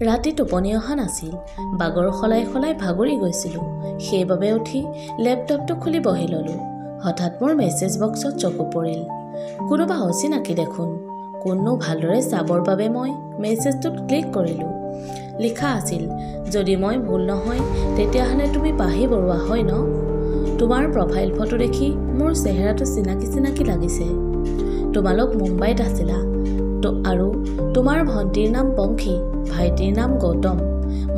ৰাতি টোপনি অহা নাছিল। বাগৰ সলাই সলাই ভাগৰি গৈছিলোঁ। সেইবাবে উঠি লেপটপটো খুলি বহি ল'লোঁ। হঠাৎ মোৰ মেছেজ বক্সত চকু পৰিল। কোনোবা অচিনাকি দেখোন। কোনো ভালদৰে চাবৰ বাবে মই মেছেজটোত ক্লিক কৰিলোঁ। লিখা আছিল, যদি মই ভুল নহয় তেতিয়াহ'লে তুমি পাহি বৰুৱা হয় ন? তোমাৰ প্ৰফাইল ফটো দেখি মোৰ চেহেৰাটো চিনাকি চিনাকি লাগিছে। তোমালোক মুম্বাইত আছিলা আৰু তোমাৰ ভণ্টিৰ নাম পংখী, ভাইটিৰ নাম গৌতম।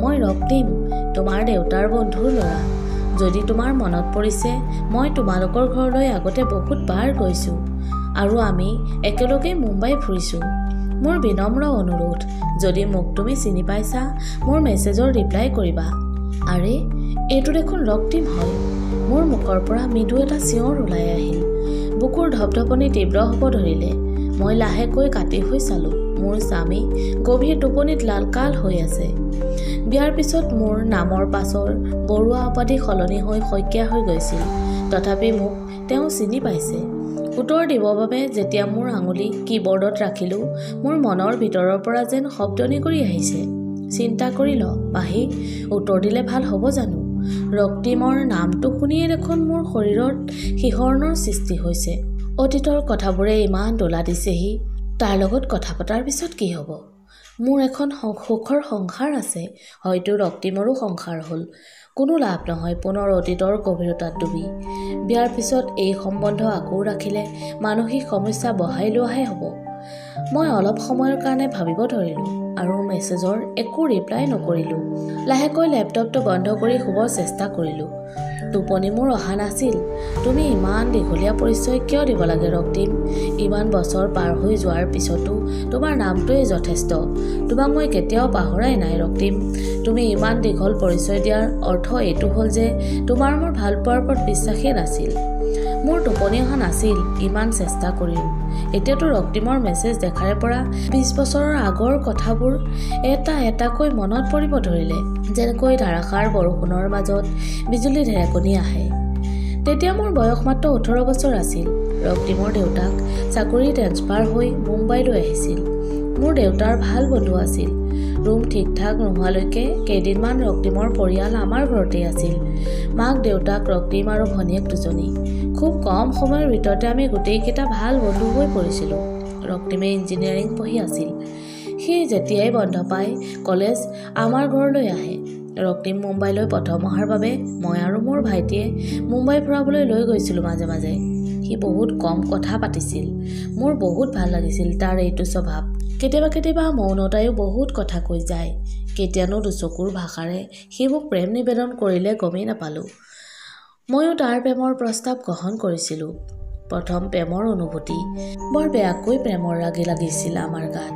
মই ৰক্তিম, তোমাৰ দেউতাৰ বন্ধুৰ ল'ৰা। যদি তোমাৰ মনত পৰিছে, মই তোমালোকৰ ঘৰলৈ আগতে বহুত বাৰ গৈছোঁ আৰু আমি একেলগে মুম্বাই ফুৰিছোঁ। মোৰ বিনম্ৰ অনুৰোধ, যদি মোক তুমি চিনি পাইছা, মোৰ মেছেজৰ ৰিপ্লাই কৰিবা। আৰে, এইটো দেখোন ৰক্তিম হয়। মোৰ মুখৰ পৰা মৃদু এটা চিঞৰ ওলাই আহিল। বুকুৰ ধপধপনি তীব্ৰ হ'ব ধৰিলে। মই লাহেকৈ কাটি হৈ চালোঁ। মোৰ স্বামী গভীৰ টোপনিত লালকাল হৈ আছে। বিয়াৰ পিছত মোৰ নামৰ পাছৰ বৰুৱা উপাধি সলনি হৈ শইকীয়া হৈ গৈছিল। তথাপি মোক তেওঁ চিনি পাইছে। উত্তৰ দিবৰ বাবে যেতিয়া মোৰ আঙুলি কীবৰ্ডত ৰাখিলোঁ, মোৰ মনৰ ভিতৰৰ পৰা যেন শব্দনি কৰি আহিছে, চিন্তা কৰি ল পাহি, উত্তৰ দিলে ভাল হ'ব জানো? ৰক্তিমৰ নামটো শুনিয়ে দেখোন মোৰ শৰীৰত শিহৰণৰ সৃষ্টি হৈছে। অতীতৰ কথাবোৰে ইমান দোলা দিছেহি। তাৰ লগত কথা পতাৰ পিছত কি হ'ব? মোৰ এখন সুখৰ সংসাৰ আছে। হয়তো ৰক্তিমৰো সংসাৰ হ'ল। কোনো লাভ নহয় পুনৰ অতীতৰ গভীৰতাত ডুবি। বিয়াৰ পিছত এই সম্বন্ধ আকৌ ৰাখিলে মানসিক সমস্যা বঢ়াই লোৱাহে হ'ব। মই অলপ সময়ৰ কাৰণে ভাবিব ধৰিলোঁ আৰু মেছেজৰ একো ৰিপ্লাই নকৰিলোঁ। লাহেকৈ লেপটপটো বন্ধ কৰি শুবৰ চেষ্টা কৰিলোঁ। টোপনি মোৰ অহা নাছিল। তুমি ইমান দীঘলীয়া পৰিচয় কিয় দিব লাগে ৰক্তিম? ইমান বছৰ পাৰ হৈ যোৱাৰ পিছতো তোমাৰ নামটোৱেই যথেষ্ট। তোমাক মই কেতিয়াও পাহৰাই নাই ৰক্তিম। তুমি ইমান দীঘল পৰিচয় দিয়াৰ অৰ্থ এইটো হ'ল যে তোমাৰ মোৰ ভালপোৱাৰ ওপৰত বিশ্বাসেই নাছিল। মোৰ টোপনি অহা নাছিল ইমান চেষ্টা কৰিও। এতিয়াতো ৰক্তিমৰ মেছেজ দেখাৰে পৰা 20 বছৰৰ আগৰ কথাবোৰ এটা এটাকৈ মনত পৰিব ধৰিলে। যেনেকৈ ধাৰাসাৰ বৰষুণৰ মাজত বিজুলী ঢেৰেকনি আহে। তেতিয়া মোৰ বয়স মাত্ৰ 18 বছৰ আছিল। ৰক্তিমৰ দেউতাক চাকৰি ট্ৰেন্সফাৰ হৈ মুম্বাইলৈ আহিছিল। মোৰ দেউতাৰ ভাল বন্ধু আছিল। ৰুম ঠিক ঠাক নোহোৱালৈকে কেইদিনমান ৰক্তিমৰ পৰিয়াল আমাৰ ঘৰতেই আছিল। মাক, দেউতাক, ৰক্তিম আৰু ভনীয়েক দুজনী। খুব কম সময়ৰ ভিতৰতে আমি গোটেইকেইটা ভাল বন্ধু হৈ পৰিছিলোঁ। ৰক্তিমে ইঞ্জিনিয়াৰিং পঢ়ি আছিল। সি যেতিয়াই বন্ধ পায় কলেজ আমাৰ ঘৰলৈ আহে। ৰক্তিম মুম্বাইলৈ প্ৰথম অহাৰ বাবে মই আৰু মোৰ ভাইটিয়ে মুম্বাই ফুৰাবলৈ লৈ গৈছিলোঁ মাজে মাজে। সি বহুত কম কথা পাতিছিল। মোৰ বহুত ভাল লাগিছিল তাৰ এইটো স্বভাৱ। কেতিয়াবা মৌনতায়ো বহুত কথা কৈ যায়। কেতিয়ানো দুচকুৰ ভাষাৰে সি মোক প্ৰেম নিবেদন কৰিলে গমেই নাপালোঁ। ময়ো তাৰ প্ৰেমৰ প্ৰস্তাৱ গ্ৰহণ কৰিছিলোঁ। প্ৰথম প্ৰেমৰ অনুভূতি। বৰ বেয়াকৈ প্ৰেমৰ ৰাগি লাগিছিল আমাৰ গাত।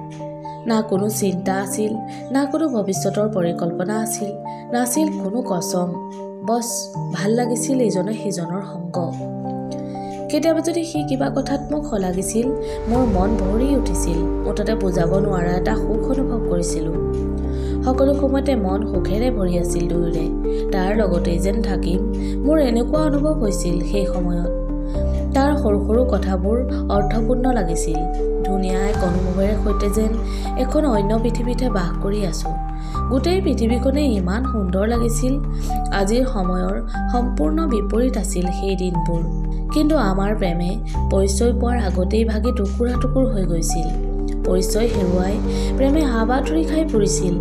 না কোনো চিন্তা আছিল, না কোনো ভৱিষ্যতৰ পৰিকল্পনা আছিল, নাছিল কোনো কচম। বছ ভাল লাগিছিল ইজনে সিজনৰ সংগ। কেতিয়াবা যদি সি কিবা কথাত মোক শলাগিছিল, মোৰ মন ভৰি উঠিছিল। মুঠতে বুজাব নোৱাৰা এটা সুখ অনুভৱ কৰিছিলোঁ। সকলো সময়তে মন সুখেৰে ভৰি আছিল দুয়োৰে। তাৰ লগতেই যেন থাকিম, মোৰ এনেকুৱা অনুভৱ হৈছিল সেই সময়ত। তাৰ সৰু সৰু কথাবোৰ অৰ্থপূৰ্ণ লাগিছিল। ধুনীয়া এক অনুভৱেৰে সৈতে যেন এখন অন্য পৃথিৱীতে বাস কৰি আছোঁ। গোটেই পৃথিৱীখনেই ইমান সুন্দৰ লাগিছিল। আজিৰ সময়ৰ সম্পূৰ্ণ বিপৰীত আছিল সেই দিনবোৰ। কিন্তু আমাৰ প্ৰেমে পৰিচয় পোৱাৰ আগতেই ভাগি টুকুৰা টুকুৰ হৈ গৈছিল। পৰিচয় হেৰুৱাই প্ৰেমে হাবাথুৰি খাই ফুৰিছিল।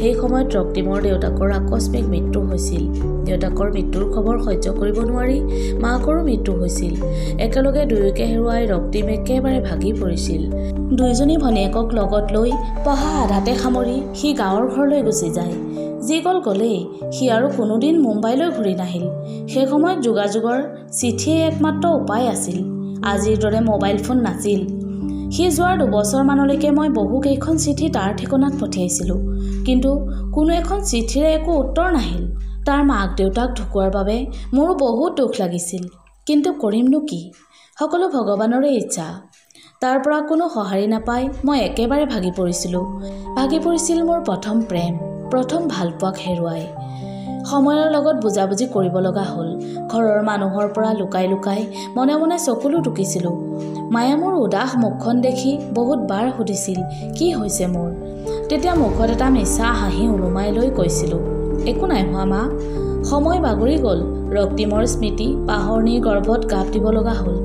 সেই সময়ত ৰক্তিমৰ দেউতাকৰ আকস্মিক মৃত্যু হৈছিল। দেউতাকৰ মৃত্যুৰ খবৰ সহ্য কৰিব নোৱাৰি মাকৰো মৃত্যু হৈছিল। একেলগে দুয়োকে হেৰুৱাই ৰক্তিম একেবাৰে ভাগি পৰিছিল। দুয়োজনী ভনীয়েকক লগত লৈ পঢ়া আধাতে সামৰি সি গাঁৱৰ ঘৰলৈ গুচি যায়। যি গ'লেই। সি আৰু কোনোদিন মুম্বাইলৈ ঘূৰি নাহিল। সেই সময়ত যোগাযোগৰ চিঠিয়ে একমাত্ৰ উপায় আছিল। আজিৰ দৰে মোবাইল ফোন নাছিল। সি যোৱাৰ 2 বছৰমানলৈকে মই বহুকেইখন চিঠি তাৰ ঠিকনাত পঠিয়াইছিলোঁ। কিন্তু কোনো এখন চিঠিৰে একো উত্তৰ নাহিল। তাৰ মাক দেউতাক ঢুকোৱাৰ বাবে মোৰো বহুত দুখ লাগিছিল। কিন্তু কৰিমনো কি? সকলো ভগৱানৰে ইচ্ছা। তাৰ পৰা কোনো সঁহাৰি নাপাই মই একেবাৰে ভাগি পৰিছিলোঁ। ভাগি পৰিছিল মোৰ প্ৰথম প্ৰেম, প্ৰথম ভালপোৱাক হেৰুৱাই। সময়ৰ লগত বুজাবুজি কৰিব লগা হ'ল। ঘৰৰ মানুহৰ পৰা লুকাই লুকাই মনে মনে চকুলো টুকিছিলোঁ। মায়ে মোৰ উদাস মুখখন দেখি বহুত বাৰ সুধিছিল কি হৈছে মোৰ। তেতিয়া মুখত এটা মিছা হাঁহি ওলোমাই লৈ কৈছিলোঁ, একো নাই হোৱা মা, সময় বাগৰি গ'ল। ৰক্তিমৰ স্মৃতি পাহৰণিৰ গৰ্ভত গাপ দিব লগা হ'ল।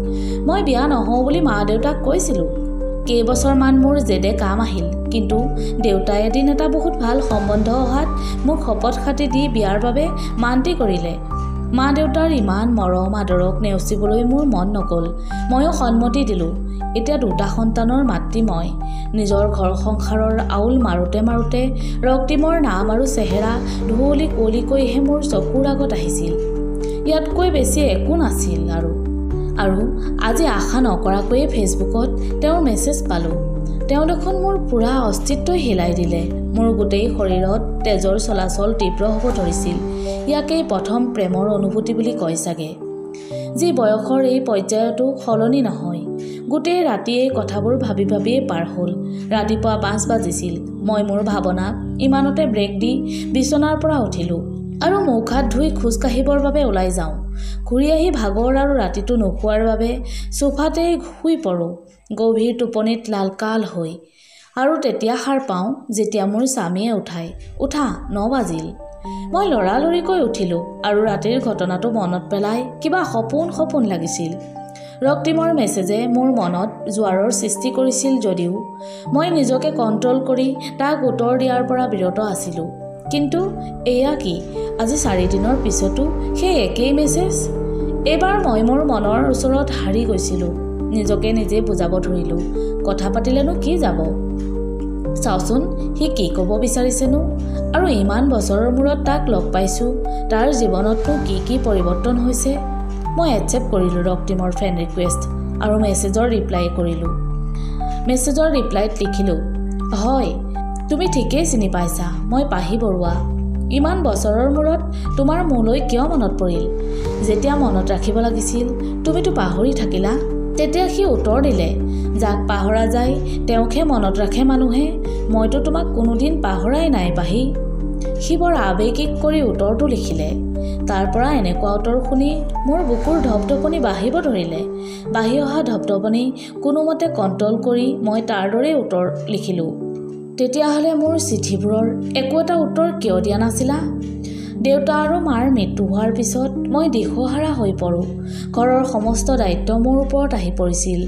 মই বিয়া নহওঁ বুলি মা দেউতাক কৈছিলোঁ। কেইবছৰমান মোৰ জেদে কাম আহিল, কিন্তু দেউতাই এদিন এটা বহুত ভাল সম্বন্ধ অহাত মোক শপত খাতি দি বিয়াৰ বাবে মান্তি কৰিলে। মা দেউতাৰ ইমান মৰম আদৰক নেওচিবলৈ মোৰ মন নগ'ল। ময়ো সন্মতি দিলোঁ। এতিয়া 2টা সন্তানৰ মাতৃ মই। নিজৰ ঘৰ সংসাৰৰ আউল মাৰোঁতে মাৰোঁতে ৰক্তিমৰ নাম আৰু চেহেৰা ধুঁৱলি কুঁৱলীকৈহে মোৰ চকুৰ আগত আহিছিল। ইয়াতকৈ বেছি একো নাছিল। আৰু আজি আশা নকৰাকৈয়ে ফেচবুকত তেওঁৰ মেছেজ পালোঁ। তেওঁ দেখোন মোৰ পূৰা অস্তিত্বই হিলাই দিলে। মোৰ গোটেই শৰীৰত তেজৰ চলাচল তীব্ৰ হ'ব ধৰিছিল। ইয়াকেই প্ৰথম প্ৰেমৰ অনুভূতি বুলি কয় চাগে। যি বয়সৰ এই পৰ্যায়তো সলনি নহয়। গোটেই ৰাতি এই কথাবোৰ ভাবি ভাবিয়েই পাৰ হ'ল। ৰাতিপুৱা 5 বাজিছিল। মই মোৰ ভাৱনাক ইমানতে ব্ৰেক দি বিচনাৰ পৰা উঠিলোঁ আৰু মুখ হাত ধুই খোজ কাঢ়িবৰ বাবে ওলাই যাওঁ। ঘূৰি আহি ভাগৰ আৰু ৰাতিটো নোখোৱাৰ বাবে সোফাতেই শুই পৰোঁ, গভীৰ টোপনিত লালকাল হৈ। আৰু তেতিয়া সাৰ পাওঁ যেতিয়া মোৰ স্বামীয়ে উঠা 9 বাজিল। মই লৰালৰিকৈ উঠিলোঁ আৰু ৰাতিৰ ঘটনাটো মনত পেলাই কিবা সপোন লাগিছিল। ৰক্তিমৰ মেছেজে মোৰ মনত জোৱাৰৰ সৃষ্টি কৰিছিল যদিও মই নিজকে কণ্ট্ৰল কৰি তাক উত্তৰ দিয়াৰ পৰা বিৰত আছিলোঁ। কিন্তু এয়া কি, আজি 4 দিনৰ পিছতো সেই একেই মেছেজ। এইবাৰ মই মোৰ মনৰ ওচৰত হাৰি গৈছিলোঁ। নিজকে নিজে বুজাব ধৰিলোঁ, কথা পাতিলেনো কি যাব, চাওচোন সি কি ক'ব বিচাৰিছেনো। আৰু ইমান বছৰৰ মূৰত তাক লগ পাইছোঁ, তাৰ জীৱনতনো কি পৰিৱৰ্তন হৈছে। মই একচেপ্ট কৰিলোঁ ৰক্তিমৰ ফ্ৰেণ্ড ৰিকুৱেষ্ট আৰু মেছেজৰ ৰিপ্লাই কৰিলোঁ। মেছেজৰ ৰিপ্লাইত লিখিলোঁ, হয় তুমি ঠিকেই চিনি পাইছা, মই পাহি বৰুৱা। ইমান বছৰৰ মূৰত তোমাৰ মোলৈ কিয় মনত পৰিল? যেতিয়া মনত ৰাখিব লাগিছিল তুমিতো পাহৰি থাকিলা। তেতিয়া সি উত্তৰ দিলে, যাক পাহৰা যায় তেওঁকহে মনত ৰাখে মানুহে। মইতো তোমাক কোনোদিন পাহৰাই নাই পাহি। সি বৰ আৱেগিক কৰি উত্তৰটো লিখিলে। তাৰ পৰা এনেকুৱা উত্তৰ শুনি মোৰ বুকুৰ ধপধপনি বাঢ়িব ধৰিলে। বাঢ়ি অহা ধপধপনি কোনোমতে কণ্ট্ৰল কৰি মই তাৰ দৰেই উত্তৰ লিখিলোঁ। তেতিয়াহ'লে মোৰ চিঠিবোৰৰ একো এটা উত্তৰ কিয় দিয়া নাছিলা? দেউতা আৰু মাৰ মৃত্যু হোৱাৰ পিছত মই দিশহাৰা হৈ পৰোঁ। ঘৰৰ সমস্ত দায়িত্ব মোৰ ওপৰত আহি পৰিছিল।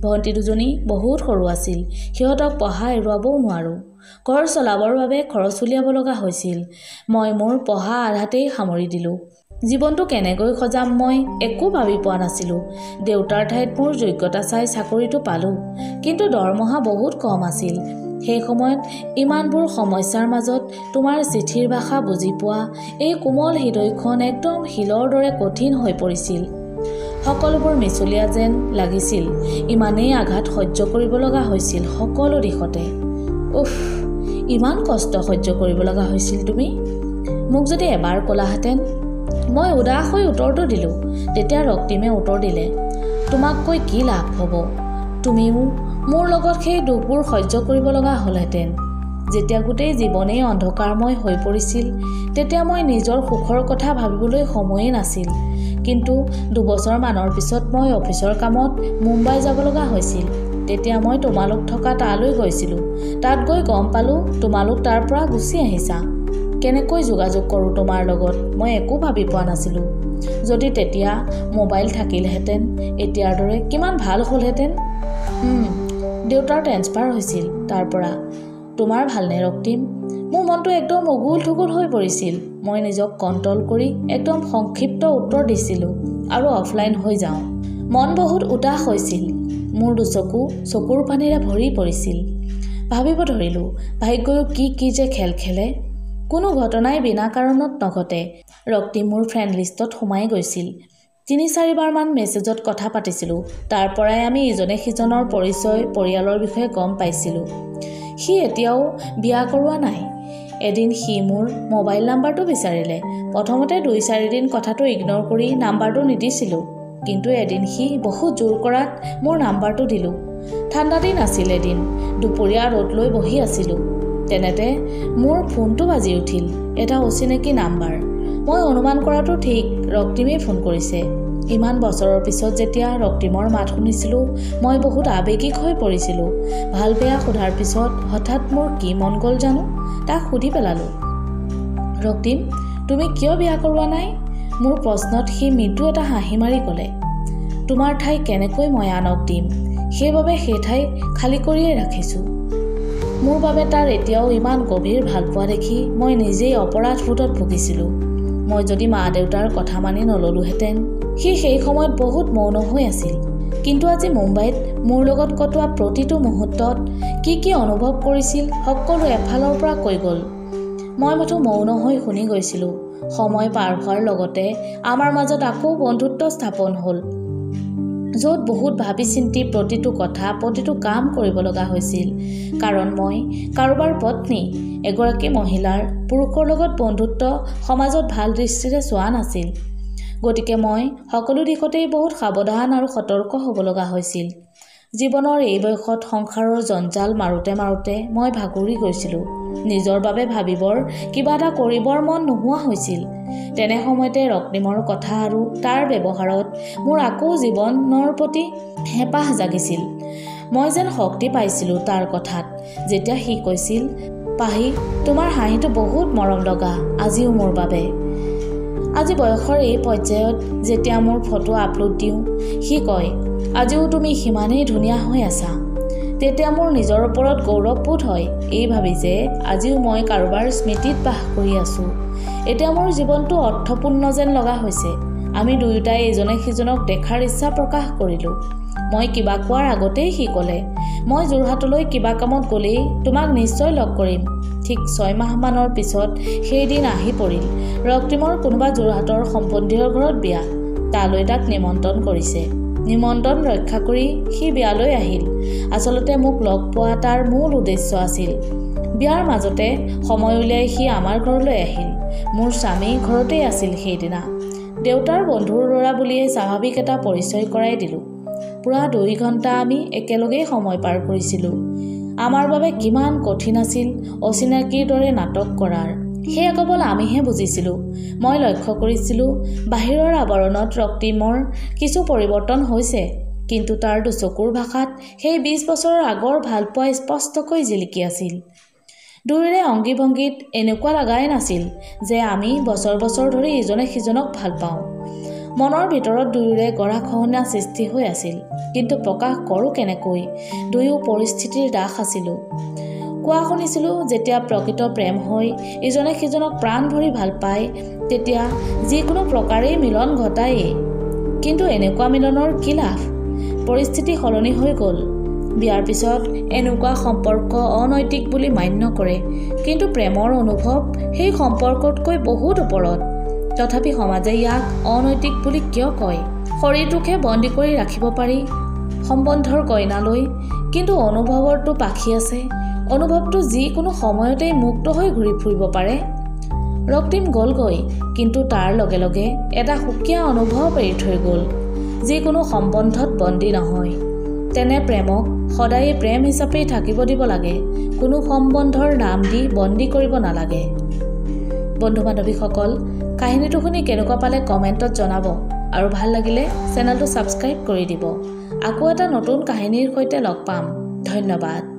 ভণ্টি দুজনী বহুত সৰু আছিল, সিহঁতক পঢ়া এৰুৱাবও নোৱাৰোঁ। ঘৰ চলাবৰ বাবে খৰচ উলিয়াব লগা হৈছিল। মই মোৰ পঢ়া আধাতেই সামৰি দিলোঁ। জীৱনটো কেনেকৈ সজাম মই একো ভাবি পোৱা নাছিলোঁ। দেউতাৰ ঠাইত মোৰ যোগ্যতা চাই চাকৰিটো পালোঁ, কিন্তু দৰমহা বহুত কম আছিল। সেই সময়ত ইমানবোৰ সমস্যাৰ মাজত তোমাৰ চিঠিৰ ভাষা বুজি পোৱা এই কোমল হৃদয়খন একদম শিলৰ দৰে কঠিন হৈ পৰিছিল। সকলোবোৰ মিছলীয়া যেন লাগিছিল। ইমানেই আঘাত সহ্য কৰিব লগা হৈছিল সকলো দিশতে। উফ, ইমান কষ্ট সহ্য কৰিব লগা হৈছিল তুমি? মোক যদি এবাৰ ক'লাহেঁতেন। মই উদাস হৈ উত্তৰটো দিলোঁ। তেতিয়া ৰক্তিমে উত্তৰ দিলে, তোমাক কৈ কি লাভ হ'ব? তুমিও মোৰ লগত সেই দুখবোৰ সহ্য কৰিব লগা হ'লহেঁতেন। যেতিয়া গোটেই জীৱনেই অন্ধকাৰময় হৈ পৰিছিল তেতিয়া মই নিজৰ সুখৰ কথা ভাবিবলৈ সময়েই নাছিল। কিন্তু 2 বছৰমানৰ পিছত মই অফিচৰ কামত মুম্বাই যাব লগা হৈছিল। তেতিয়া মই তোমালোক থকা তালৈ গৈছিলোঁ। তাত গৈ গম পালোঁ তোমালোক তাৰ পৰা গুচি আহিছা। কেনেকৈ যোগাযোগ কৰোঁ তোমাৰ লগত মই একো ভাবি পোৱা নাছিলোঁ। যদি তেতিয়া মোবাইল থাকিলহেঁতেন এতিয়াৰ দৰে কিমান ভাল হ'লহেঁতেন। দেউতাৰ ট্ৰেন্সফাৰ হৈছিল তাৰ পৰা। তোমাৰ ভালনে ৰক্তিম? মোৰ মনটো একদম উগুল থুগুল হৈ পৰিছিল। মই নিজক কণ্ট্ৰল কৰি একদম সংক্ষিপ্ত উত্তৰ দিছিলোঁ আৰু অফলাইন হৈ যাওঁ। মন বহুত উদাস হৈছিল। মোৰ দুচকু চকুৰ পানীৰে ভৰি পৰিছিল। ভাবিব ধৰিলোঁ ভাগ্যও কি যে খেল খেলে। কোনো ঘটনাই বিনা কাৰণত নঘটে। ৰক্তিম মোৰ ফ্ৰেণ্ড লিষ্টত সোমাই গৈছিল। 3-4 বাৰমান মেছেজত কথা পাতিছিলোঁ। তাৰ পৰাই আমি ইজনে সিজনৰ পৰিচয় পৰিয়ালৰ বিষয়ে গম পাইছিলোঁ। সি এতিয়াও বিয়া কৰোৱা নাই। এদিন সি মোৰ মোবাইল নাম্বাৰটো বিচাৰিলে। প্ৰথমতে 2-4 দিন কথাটো ইগন'ৰ কৰি নাম্বাৰটো নিদিছিলোঁ, কিন্তু এদিন সি বহুত জোৰ কৰাত মোৰ নাম্বাৰটো দিলোঁ। ঠাণ্ডা দিন আছিল। এদিন দুপৰীয়া ৰ'দ লৈ বহি আছিলোঁ। তেনেতে মোৰ ফোনটো বাজি উঠিল। এটা অচিনাকি নাম্বাৰ। মই অনুমান কৰাটো ঠিক ৰক্তিমেই ফোন কৰিছে। ইমান বছৰৰ পিছত যেতিয়া ৰক্তিমৰ মাত শুনিছিলোঁ মই বহুত আৱেগিক হৈ পৰিছিলোঁ। ভাল বেয়া সোধাৰ পিছত হঠাৎ মোৰ কি মন গ'ল জানো, তাক সুধি পেলালোঁ, ৰক্তিম তুমি কিয় বিয়া কৰোৱা নাই? মোৰ প্ৰশ্নত সি মৃদু এটা হাঁহি মাৰি ক'লে, তোমাৰ ঠাই কেনেকৈ মই আনক দিম, সেইবাবে সেই ঠাই খালী কৰিয়েই ৰাখিছোঁ। মোৰ বাবে তাৰ এতিয়াও ইমান গভীৰ ভালপোৱা দেখি মই নিজেই অপৰাধবোধত ভুগিছিলোঁ। মই যদি মা দেউতাৰ কথা মানি নললোহেঁতেন। সি সেই সময়ত বহুত মৌন হৈ আছিল। কিন্তু আজি মুম্বাইত মোৰ লগত কটোৱা প্ৰতিটো মুহূৰ্তত কি কি অনুভৱ কৰিছিল সকলো এফালৰ পৰা কৈ গ'ল। মই মাথো মৌন হৈ শুনি গৈছিলোঁ। সময় পাৰ হোৱাৰ লগতে আমাৰ মাজত আকৌ বন্ধুত্ব স্থাপন হ'ল, য'ত বহুত ভাবি চিন্তি প্ৰতিটো কথা প্ৰতিটো কাম কৰিব লগা হৈছিল। কাৰণ মই কাৰোবাৰ পত্নী, এগৰাকী মহিলাৰ পুৰুষৰ লগত বন্ধুত্ব সমাজত ভাল দৃষ্টিৰে চোৱা নাছিল। গতিকে মই সকলো দিশতেই বহুত সাৱধান আৰু সতৰ্ক হ'ব লগা হৈছিল। জীৱনৰ এই বয়সত সংসাৰৰ জঞ্জাল মাৰোঁতে মাৰোঁতে মই ভাগৰি গৈছিলোঁ। নিজৰ বাবে ভাবিবৰ কিবা এটা কৰিবৰ মন নোহোৱা হৈছিল। তেনে সময়তে ৰক্তিমৰ কথা আৰু তাৰ ব্যৱহাৰত মোৰ আকৌ জীৱনৰ প্ৰতি হেঁপাহ জাগিছিল। মই যেন শক্তি পাইছিলোঁ তাৰ কথাত, যেতিয়া সি কৈছিল, পাহি তোমাৰ হাঁহিটো বহুত মৰম লগা আজিও মোৰ বাবে। আজি বয়সৰ এই পৰ্যায়ত যেতিয়া মোৰ ফটো আপলোড দিওঁ, সি কয়, আজিও তুমি সিমানেই ধুনীয়া হৈ আছা। তেতিয়া মোৰ নিজৰ ওপৰত গৌৰৱবোধ হয়, এই ভাবি যে আজিও মই কাৰোবাৰ স্মৃতিত বাস কৰি আছোঁ। এতিয়া মোৰ জীৱনটো অৰ্থপূৰ্ণ যেন লগা হৈছে। আমি দুয়োটাই ইজনে সিজনক দেখাৰ ইচ্ছা প্ৰকাশ কৰিলোঁ। মই কিবা কোৱাৰ আগতেই সি ক'লে, মই যোৰহাটলৈ কিবা কামত গ'লেই তোমাক নিশ্চয় লগ কৰিম। ঠিক 6 মাহমানৰ পিছত সেইদিন আহি পৰিল। ৰক্তিমৰ কোনোবা যোৰহাটৰ সম্বন্ধীয়ৰ ঘৰত বিয়া। তালৈ তাক নিমন্ত্ৰণ কৰিছে। নিমন্ত্ৰণ ৰক্ষা কৰি সি বিয়ালৈ আহিল। আচলতে মোক লগ পোৱা তাৰ মূল উদ্দেশ্য আছিল। বিয়াৰ মাজতে সময় উলিয়াই সি আমাৰ ঘৰলৈ আহিল। মোৰ স্বামী ঘৰতেই আছিল সেইদিনা। দেউতাৰ বন্ধুৰ ল'ৰা বুলিয়েই স্বাভাৱিক এটা পৰিচয় কৰাই দিলোঁ। পুৰা 2 ঘণ্টা আমি একেলগেই সময় পাৰ কৰিছিলোঁ। আমাৰ বাবে কিমান কঠিন আছিল অচিনাকিৰ দৰে নাটক কৰাৰ, সেয়া কেৱল আমিহে বুজিছিলোঁ। মই লক্ষ্য কৰিছিলোঁ বাহিৰৰ আৱৰণত ৰক্তিমৰ কিছু পৰিৱৰ্তন হৈছে, কিন্তু তাৰ দুচকুৰ ভাষাত সেই 20 বছৰৰ আগৰ ভালপোৱা স্পষ্টকৈ জিলিকি আছিল। দুয়োৰে অংগী ভংগীত এনেকুৱা লগাই নাছিল যে আমি বছৰ বছৰ ধৰি ইজনে সিজনক ভাল পাওঁ। মনৰ ভিতৰত দুয়োৰে গৰাখহনীয়া সৃষ্টি হৈ আছিল, কিন্তু প্ৰকাশ কৰোঁ কেনেকৈ? দুয়ো পৰিস্থিতিৰ দাস আছিলোঁ। কোৱা শুনিছিলোঁ, যেতিয়া প্ৰকৃত প্ৰেম হৈ ইজনে সিজনক প্ৰাণ ভৰি ভাল পায়, তেতিয়া যিকোনো প্ৰকাৰেই মিলন ঘটায়েই। কিন্তু এনেকুৱা মিলনৰ কি লাভ? পৰিস্থিতি সলনি হৈ গ'ল। বিয়াৰ পিছত এনেকুৱা সম্পৰ্ক অনৈতিক বুলি মান্য কৰে, কিন্তু প্ৰেমৰ অনুভৱ সেই সম্পৰ্কতকৈ বহুত ওপৰত। তথাপি সমাজে ইয়াক অনৈতিক বুলি কিয় কয়? শৰীৰটোকহে বন্দী কৰি ৰাখিব পাৰি সম্বন্ধৰ কইনালৈ, কিন্তু অনুভৱৰটো পাখি আছে। অনুভৱটো যিকোনো সময়তেই মুক্ত হৈ ঘূৰি ফুৰিব পাৰে। ৰক্তিম গ'লগৈ, কিন্তু তাৰ লগে লগে এটা সুকীয়া অনুভৱ এৰি থৈ গ'ল, যিকোনো সম্বন্ধত বন্দী নহয়। তেনে প্ৰেমক সদায়ে প্ৰেম হিচাপেই থাকিব দিব লাগে, কোনো সম্বন্ধৰ নাম দি বন্দী কৰিব নালাগে। বন্ধু বান্ধৱীসকল, কাহিনীটো শুনি কেনেকুৱা পালে কমেণ্টত জনাব, আৰু ভাল লাগিলে চেনেলটো ছাবস্ক্ৰাইব কৰি দিব। আকৌ এটা নতুন কাহিনীৰ সৈতে লগ পাম। ধন্যবাদ।